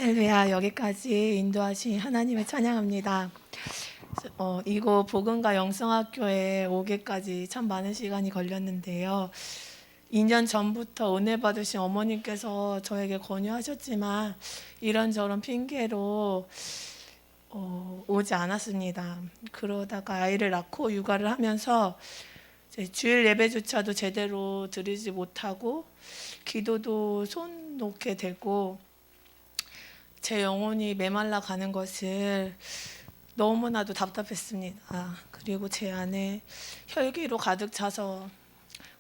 할렐루야. 여기까지 인도하신 하나님을 찬양합니다. 이곳 복음과 영성학교에 오기까지 참 많은 시간이 걸렸는데요. 2년 전부터 은혜 받으신 어머님께서 저에게 권유하셨지만 이런저런 핑계로 오지 않았습니다. 그러다가 아이를 낳고 육아를 하면서 주일 예배조차도 제대로 드리지 못하고 기도도 손 놓게 되고 제 영혼이 메말라 가는 것을 너무나도 답답했습니다. 그리고 제 안에 혈기로 가득 차서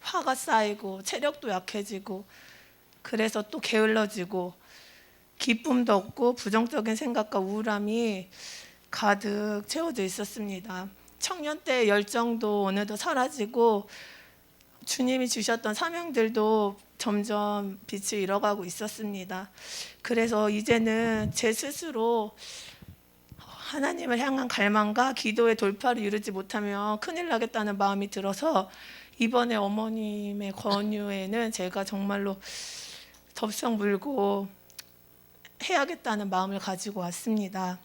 화가 쌓이고 체력도 약해지고 그래서 또 게을러지고 기쁨도 없고 부정적인 생각과 우울함이 가득 채워져 있었습니다. 청년 때의 열정도 어느덧 사라지고 주님이 주셨던 사명들도 점점 빛을 잃어가고 있었습니다. 그래서 이제는 제 스스로 하나님을 향한 갈망과 기도의 돌파를 이루지 못하면 큰일 나겠다는 마음이 들어서 이번에 어머님의 권유에는 제가 정말로 덥석 물고 해야겠다는 마음을 가지고 왔습니다.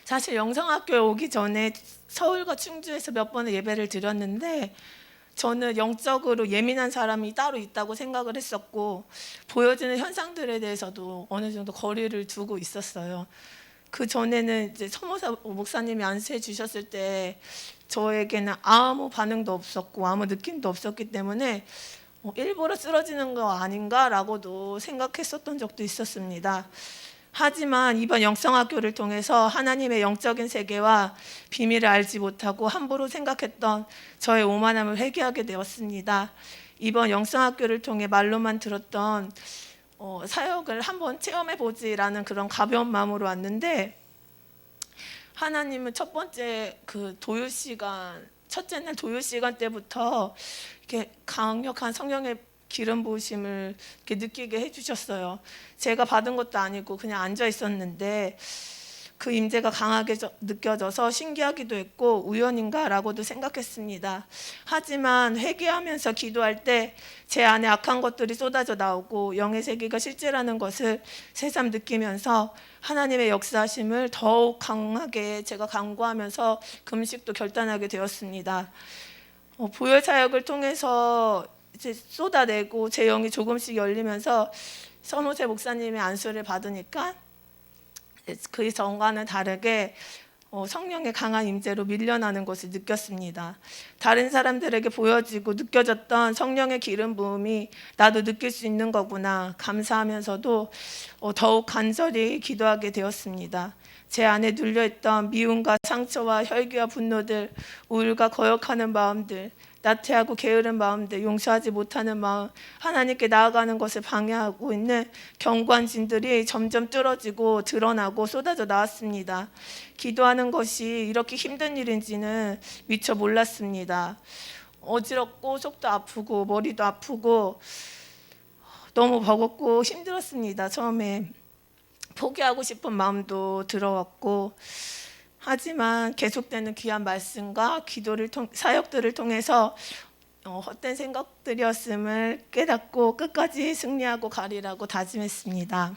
사실 영성학교에 오기 전에 서울과 충주에서 몇 번의 예배를 드렸는데 저는 영적으로 예민한 사람이 따로 있다고 생각을 했었고 보여지는 현상들에 대해서도 어느 정도 거리를 두고 있었어요. 그 전에는 이제 서모사 목사님이 안수해 주셨을 때 저에게는 아무 반응도 없었고 아무 느낌도 없었기 때문에 일부러 쓰러지는 거 아닌가라고도 생각했었던 적도 있었습니다. 하지만 이번 영성학교를 통해서 하나님의 영적인 세계와 비밀을 알지 못하고 함부로 생각했던 저의 오만함을 회개하게 되었습니다. 이번 영성학교를 통해 말로만 들었던 사역을 한번 체험해보지라는 그런 가벼운 마음으로 왔는데 하나님은 첫 번째 그 도유 시간, 첫째 날 도유 시간 때부터 이렇게 강력한 성령의 기름 부으심을 이렇게 느끼게 해주셨어요. 제가 받은 것도 아니고 그냥 앉아 있었는데 그 임재가 강하게 느껴져서 신기하기도 했고 우연인가라고도 생각했습니다. 하지만 회개하면서 기도할 때 제 안에 악한 것들이 쏟아져 나오고 영의 세계가 실제라는 것을 새삼 느끼면서 하나님의 역사하심을 더욱 강하게 제가 간구하면서 금식도 결단하게 되었습니다. 보혈 사역을 통해서 이제 쏟아내고 제 영이 조금씩 열리면서 서모세 목사님의 안수를 받으니까 그 전과는 다르게 성령의 강한 임재로 밀려나는 것을 느꼈습니다. 다른 사람들에게 보여지고 느껴졌던 성령의 기름 부음이 나도 느낄 수 있는 거구나 감사하면서도 더욱 간절히 기도하게 되었습니다. 제 안에 눌려있던 미움과 상처와 혈기와 분노들, 우울과 거역하는 마음들, 나태하고 게으른 마음들, 용서하지 못하는 마음, 하나님께 나아가는 것을 방해하고 있는 경관진들이 점점 뚫어지고 드러나고 쏟아져 나왔습니다. 기도하는 것이 이렇게 힘든 일인지는 미처 몰랐습니다. 어지럽고 속도 아프고 머리도 아프고 너무 버겁고 힘들었습니다. 처음에 포기하고 싶은 마음도 들어왔고 하지만 계속되는 귀한 말씀과 기도를 사역들을 통해서 헛된 생각들이었음을 깨닫고 끝까지 승리하고 가리라고 다짐했습니다.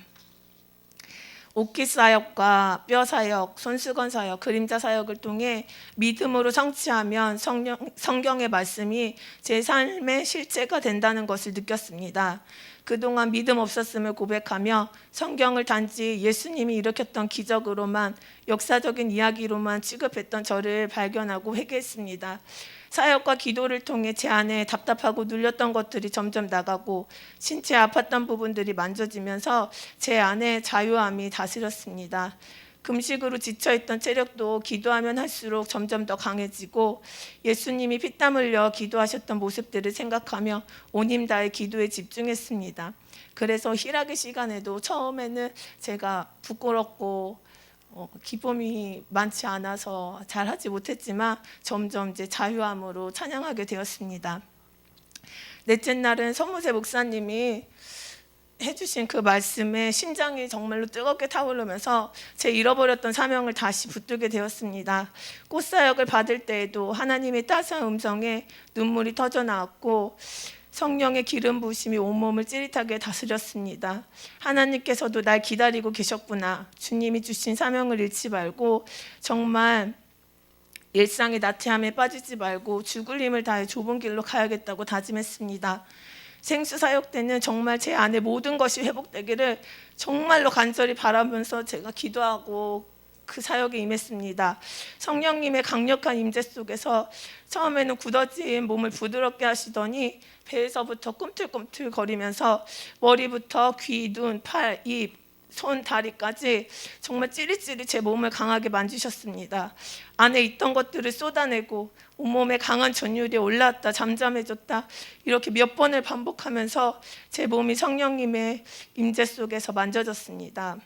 옥기 사역과 뼈 사역, 손수건 사역, 그림자 사역을 통해 믿음으로 성취하면 성경의 말씀이 제 삶의 실체가 된다는 것을 느꼈습니다. 그동안 믿음 없었음을 고백하며 성경을 단지 예수님이 일으켰던 기적으로만 역사적인 이야기로만 취급했던 저를 발견하고 회개했습니다. 사역과 기도를 통해 제 안에 답답하고 눌렸던 것들이 점점 나가고 신체 아팠던 부분들이 만져지면서 제 안에 자유함이 다스렸습니다. 금식으로 지쳐있던 체력도 기도하면 할수록 점점 더 강해지고 예수님이 피땀 흘려 기도하셨던 모습들을 생각하며 온 힘 다해 기도에 집중했습니다. 그래서 희락의 시간에도 처음에는 제가 부끄럽고 기쁨이 많지 않아서 잘하지 못했지만 점점 이제 자유함으로 찬양하게 되었습니다. 넷째 날은 서무세 목사님이 해주신 그 말씀에 심장이 정말로 뜨겁게 타오르면서 제 잃어버렸던 사명을 다시 붙들게 되었습니다. 꽃사역을 받을 때에도 하나님의 따스한 음성에 눈물이 터져 나왔고 성령의 기름 부으심이 온몸을 찌릿하게 다스렸습니다. 하나님께서도 날 기다리고 계셨구나. 주님이 주신 사명을 잃지 말고 정말 일상의 나태함에 빠지지 말고 죽을 힘을 다해 좁은 길로 가야겠다고 다짐했습니다. 생수사역 때는 정말 제 안에 모든 것이 회복되기를 정말로 간절히 바라면서 제가 기도하고 그 사역에 임했습니다. 성령님의 강력한 임재 속에서 처음에는 굳어진 몸을 부드럽게 하시더니 배에서부터 꿈틀꿈틀 거리면서 머리부터 귀, 눈, 팔, 입, 손, 다리까지 정말 찌릿찌릿 제 몸을 강하게 만지셨습니다. 안에 있던 것들을 쏟아내고 온몸에 강한 전율이 올라왔다 잠잠해졌다 이렇게 몇 번을 반복하면서 제 몸이 성령님의 임재 속에서 만져졌습니다.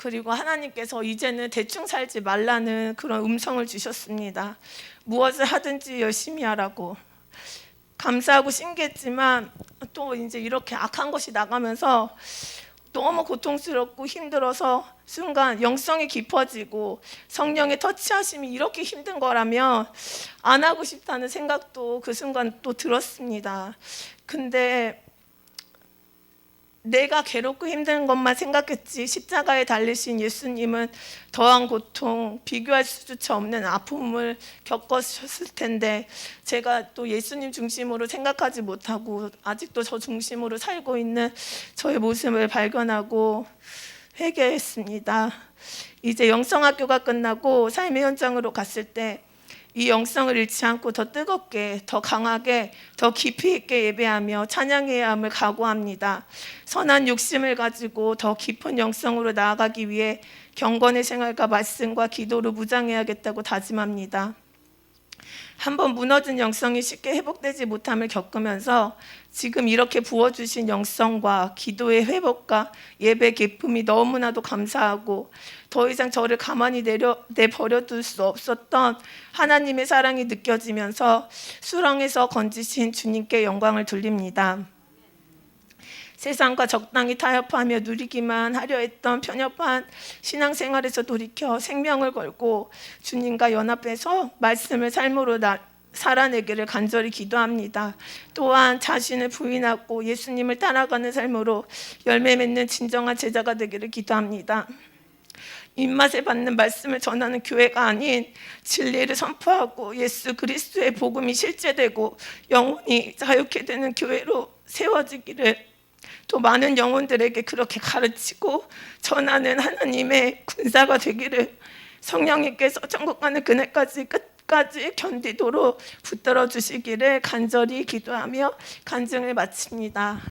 그리고 하나님께서 이제는 대충 살지 말라는 그런 음성을 주셨습니다. 무엇을 하든지 열심히 하라고. 감사하고 신기했지만 또 이제 이렇게 악한 것이 나가면서 너무 고통스럽고 힘들어서 순간 영성이 깊어지고 성령의 터치하심이 이렇게 힘든 거라면 안 하고 싶다는 생각도 그 순간 또 들었습니다. 근데 내가 괴롭고 힘든 것만 생각했지 십자가에 달리신 예수님은 더한 고통, 비교할 수조차 없는 아픔을 겪으셨을 텐데 제가 또 예수님 중심으로 생각하지 못하고 아직도 저 중심으로 살고 있는 저의 모습을 발견하고 회개했습니다. 이제 영성학교가 끝나고 삶의 현장으로 갔을 때 이 영성을 잃지 않고 더 뜨겁게, 더 강하게, 더 깊이 있게 예배하며 찬양해야 함을 각오합니다. 선한 욕심을 가지고 더 깊은 영성으로 나아가기 위해 경건의 생활과 말씀과 기도로 무장해야겠다고 다짐합니다. 한번 무너진 영성이 쉽게 회복되지 못함을 겪으면서 지금 이렇게 부어주신 영성과 기도의 회복과 예배 기쁨이 너무나도 감사하고 더 이상 저를 가만히 내버려둘 수 없었던 하나님의 사랑이 느껴지면서 수렁에서 건지신 주님께 영광을 돌립니다. 세상과 적당히 타협하며 누리기만 하려 했던 편협한 신앙생활에서 돌이켜 생명을 걸고 주님과 연합해서 말씀을 삶으로 살아내기를 간절히 기도합니다. 또한 자신을 부인하고 예수님을 따라가는 삶으로 열매 맺는 진정한 제자가 되기를 기도합니다. 입맛에 받는 말씀을 전하는 교회가 아닌 진리를 선포하고 예수 그리스도의 복음이 실제되고 영혼이 자유케 되는 교회로 세워지기를 또 많은 영혼들에게 그렇게 가르치고 전하는 하나님의 군사가 되기를 성령님께서 천국 가는 그날까지 끝까지 견디도록 붙들어 주시기를 간절히 기도하며 간증을 마칩니다.